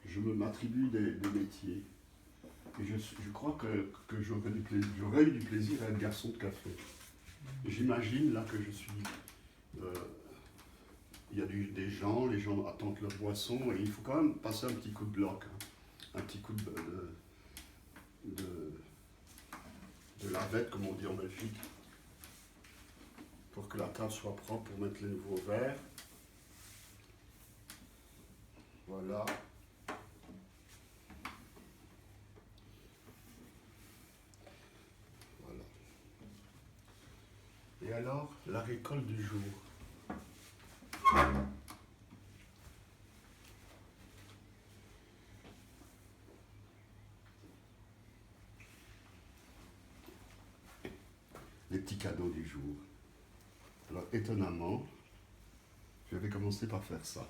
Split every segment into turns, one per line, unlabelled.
je m'attribue des métiers. Et je crois que j'aurais eu du plaisir à être garçon de café. J'imagine là que je suis... il y a des gens, les gens attendent leur boisson et il faut quand même passer un petit coup de bloc, hein, un petit coup de lavette, comme on dit en Belgique, pour que la table soit propre pour mettre les nouveaux verres. Voilà. Voilà. Et alors, la récolte du jour. Les petits cadeaux du jour. Alors, étonnamment, je vais commencer par faire ça.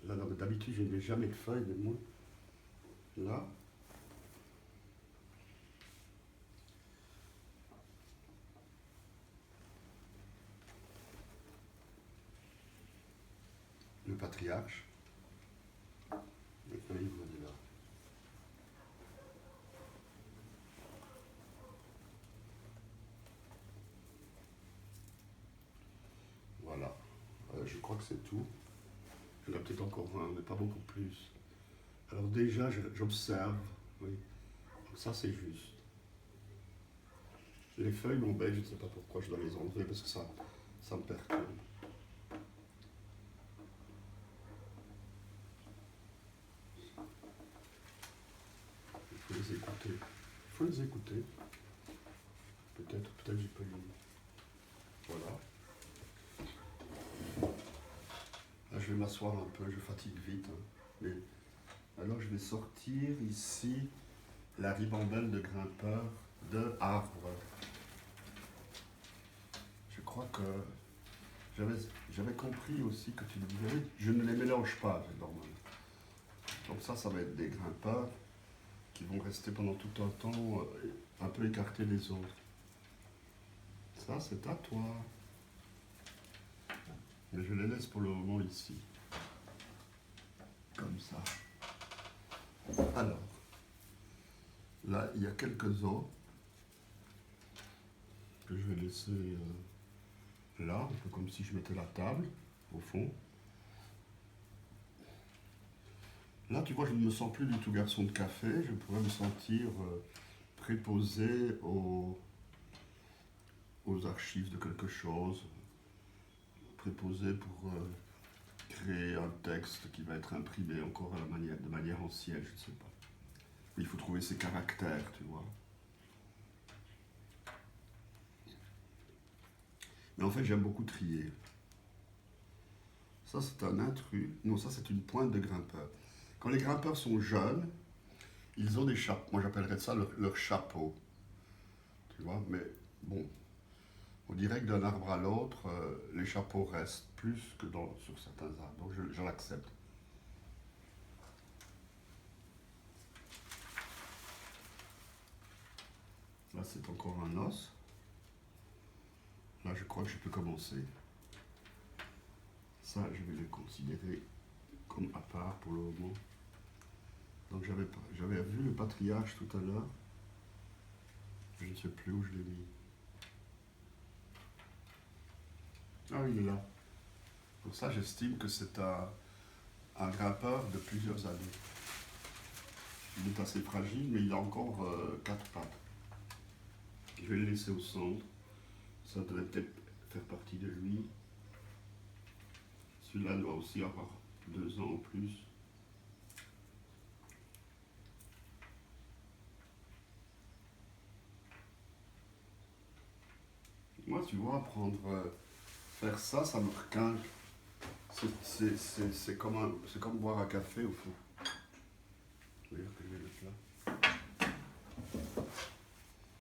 Là, d'habitude, je ne mets jamais de feuilles, mais moi, là, le patriarche, les feuilles, vous voyez là. Voilà. Je crois que c'est tout. Il y en a peut-être encore un, mais pas beaucoup plus. Alors déjà, j'observe. Oui. Donc ça, c'est juste. Les feuilles m'embêtent, je ne sais pas pourquoi je dois les enlever, parce que ça me perturbe. Il faut les écouter. Il faut les écouter. Peut-être j'ai pas eu. Voilà. Là, je vais m'asseoir un peu, je fatigue vite. Hein. Mais alors, je vais sortir ici la ribambelle de grimpeur de Havre. Je crois que j'avais compris aussi que tu me disais, je ne les mélange pas, normalement. Donc ça va être des grimpeurs qui vont rester pendant tout un temps un peu écartés des autres. Ça, c'est à toi. Mais je les laisse pour le moment ici. Comme ça. Alors, là, il y a quelques os que je vais laisser là, un peu comme si je mettais la table, au fond. Là, tu vois, je ne me sens plus du tout garçon de café. Je pourrais me sentir préposé aux archives de quelque chose, préposé pour créer un texte qui va être imprimé encore de manière ancienne, je ne sais pas. Il faut trouver ses caractères, tu vois. Mais en fait, j'aime beaucoup trier. Ça, c'est un intrus. Non, ça, c'est une pointe de grimpeur. Quand les grimpeurs sont jeunes, ils ont des chapeaux. Moi, j'appellerais ça leur chapeau. Tu vois, mais bon, on dirait que d'un arbre à l'autre, les chapeaux restent plus que sur certains arbres. Donc, je l'accepte. Là, c'est encore un os. Là, je crois que je peux commencer. Ça, je vais le considérer comme à part pour le moment. Donc, j'avais vu le patriarche tout à l'heure. Je ne sais plus où je l'ai mis. Ah, il est là. Pour ça, j'estime que c'est un grimpeur de plusieurs années. Il est assez fragile, mais il a encore 4 pattes. Je vais le laisser au centre. Ça devrait peut-être faire partie de lui. Celui-là doit aussi avoir 2 ans ou plus. Moi, tu vois, faire ça, ça me requinque. C'est comme boire un café au fond. Vous voyez que je vais le là.